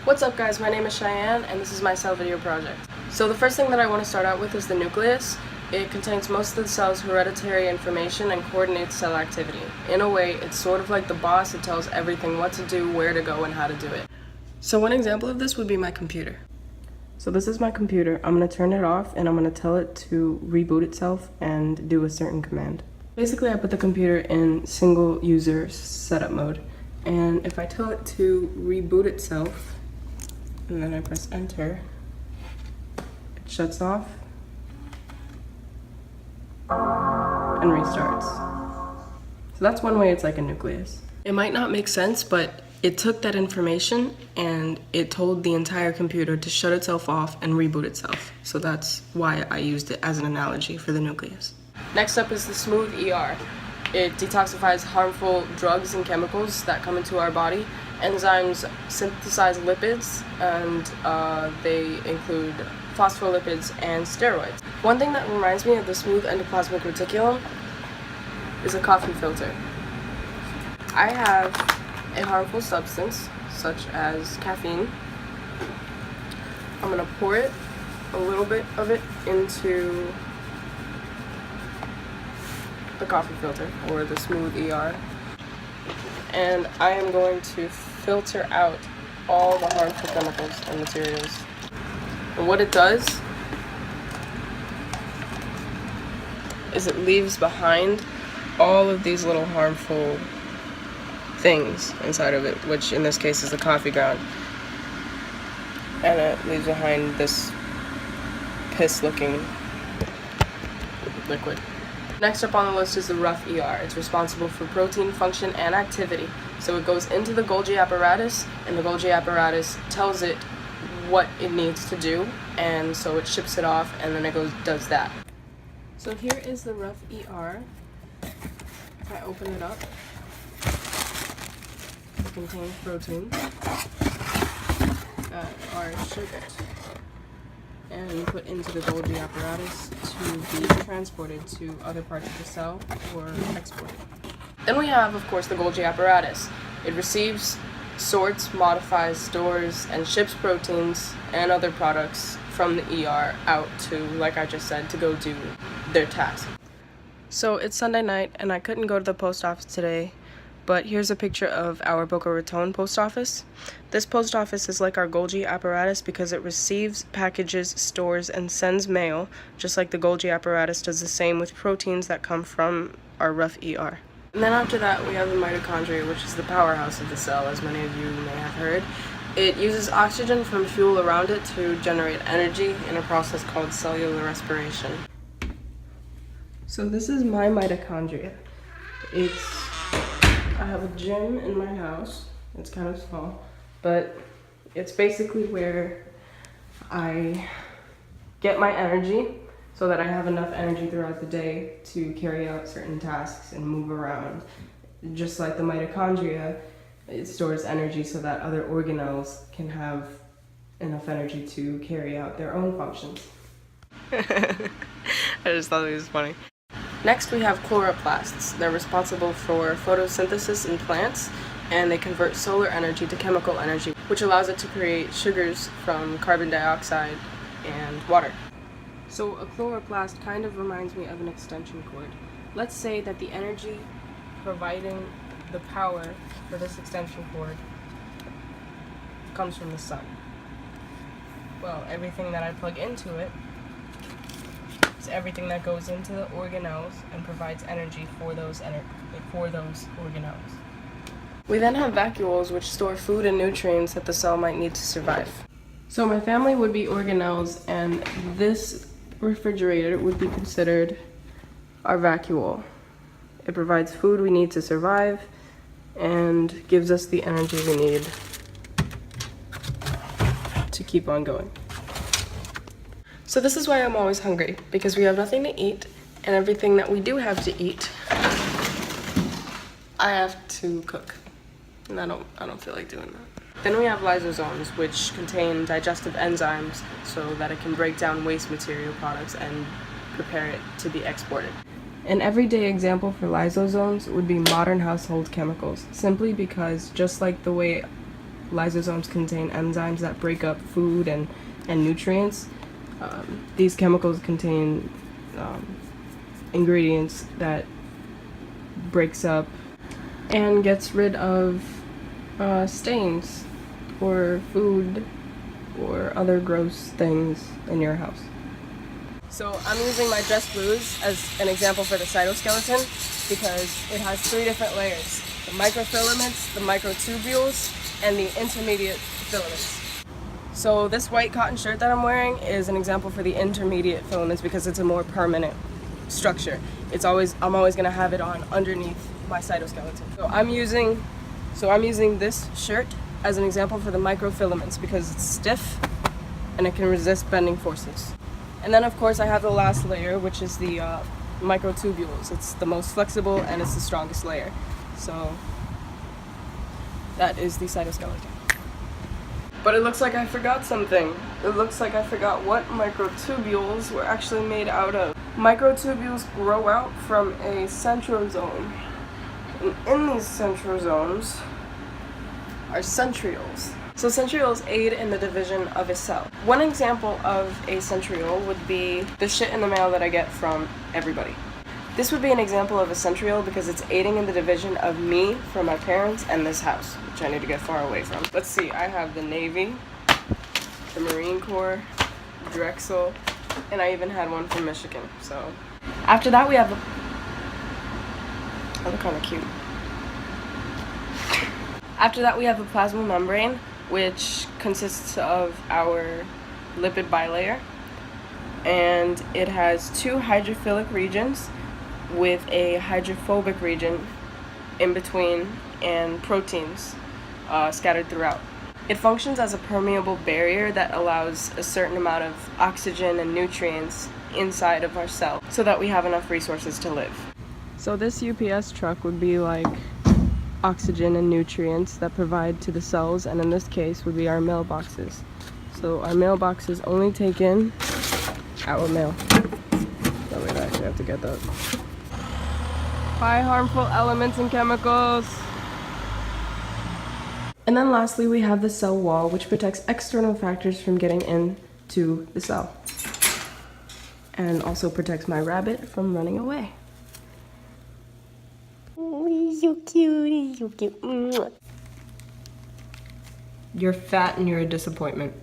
What's up guys, my name is Cheyenne and this is my cell video project. So the first thing that I want to start out with is the nucleus. It contains most of the cell's hereditary information and coordinates cell activity. In a way, it's sort of like the boss. It tells everything what to do, where to go, and how to do it. So one example of this would be my computer. So this is my computer. I'm going to turn it off and I'm going to tell it to reboot itself and do a certain command. Basically, I put the computer in single user setup mode. And if I tell it to reboot itself, and then I press enter, it shuts off and restarts. So that's one way it's like a nucleus. It might not make sense, but it took that information and it told the entire computer to shut itself off and reboot itself. So that's why I used it as an analogy for the nucleus. Next up is the smooth ER. It detoxifies harmful drugs and chemicals that come into our body. Enzymes synthesize lipids, and they include phospholipids and steroids. One thing that reminds me of the smooth endoplasmic reticulum is a coffee filter. I have a harmful substance, such as caffeine. I'm gonna pour it, a little bit of it, into the coffee filter, or the smooth ER. And I am going to filter out all the harmful chemicals and materials. And what it does is it leaves behind all of these little harmful things inside of it, which in this case is the coffee ground. And it leaves behind this piss-looking liquid. Next up on the list is the rough ER. It's responsible for protein function and activity. So it goes into the Golgi apparatus, and the Golgi apparatus tells it what it needs to do, and so it ships it off, and then it does that. So here is the rough ER. If I open it up, it contains proteins that are shipped and put into the Golgi apparatus to be transported to other parts of the cell or exported. Then we have, of course, the Golgi apparatus. It receives, sorts, modifies, stores, and ships proteins and other products from the ER out to, like I just said, to go do their task. So it's Sunday night and I couldn't go to the post office today, but here's a picture of our Boca Raton post office. This post office is like our Golgi apparatus because it receives packages, stores, and sends mail, just like the Golgi apparatus does the same with proteins that come from our rough ER. And then after that, we have the mitochondria, which is the powerhouse of the cell, as many of you may have heard. It uses oxygen from fuel around it to generate energy in a process called cellular respiration. So this is my mitochondria. I have a gym in my house. It's kind of small, but it's basically where I get my energy so that I have enough energy throughout the day to carry out certain tasks and move around. Just like the mitochondria, it stores energy so that other organelles can have enough energy to carry out their own functions. I just thought it was funny. Next, we have chloroplasts. They're responsible for photosynthesis in plants, and they convert solar energy to chemical energy, which allows it to create sugars from carbon dioxide and water. So a chloroplast kind of reminds me of an extension cord. Let's say that the energy providing the power for this extension cord comes from the sun. Well, everything that I plug into it, everything that goes into the organelles and provides energy for those organelles. We then have vacuoles, which store food and nutrients that the cell might need to survive. So my family would be organelles, and this refrigerator would be considered our vacuole. It provides food we need to survive and gives us the energy we need to keep on going. So this is why I'm always hungry, because we have nothing to eat, and everything that we do have to eat, I have to cook, and I don't feel like doing that. Then we have lysosomes, which contain digestive enzymes so that it can break down waste material products and prepare it to be exported. An everyday example for lysosomes would be modern household chemicals, simply because just like the way lysosomes contain enzymes that break up food and nutrients. These chemicals contain ingredients that breaks up and gets rid of stains or food or other gross things in your house. So I'm using my Dress Blues as an example for the cytoskeleton because it has 3 different layers: the microfilaments, the microtubules, and the intermediate filaments. So this white cotton shirt that I'm wearing is an example for the intermediate filaments because it's a more permanent structure. I'm always gonna have it on underneath my cytoskeleton. So I'm using this shirt as an example for the microfilaments because it's stiff and it can resist bending forces. And then of course I have the last layer, which is the microtubules. It's the most flexible and it's the strongest layer. So that is the cytoskeleton. But it looks like I forgot something. It looks like I forgot what microtubules were actually made out of. Microtubules grow out from a centrosome. And in these centrosomes are centrioles. So centrioles aid in the division of a cell. One example of a centriole would be the shit in the mail that I get from everybody. This would be an example of a centriole because it's aiding in the division of me from my parents and this house, which I need to get far away from. Let's see, I have the Navy, the Marine Corps, Drexel, and I even had one from Michigan. So after that we have the... I look kind of cute. After that we have the plasma membrane, which consists of our lipid bilayer, and it has 2 hydrophilic regions with a hydrophobic region in between and proteins scattered throughout. It functions as a permeable barrier that allows a certain amount of oxygen and nutrients inside of our cell so that we have enough resources to live. So this UPS truck would be like oxygen and nutrients that provide to the cells, and in this case would be our mailboxes. So our mailboxes only take in our mail. So we'd actually have to get that. High harmful elements and chemicals. And then lastly we have the cell wall, which protects external factors from getting into the cell. And also protects my rabbit from running away. He's so cute, he's so cute. You're fat and you're a disappointment.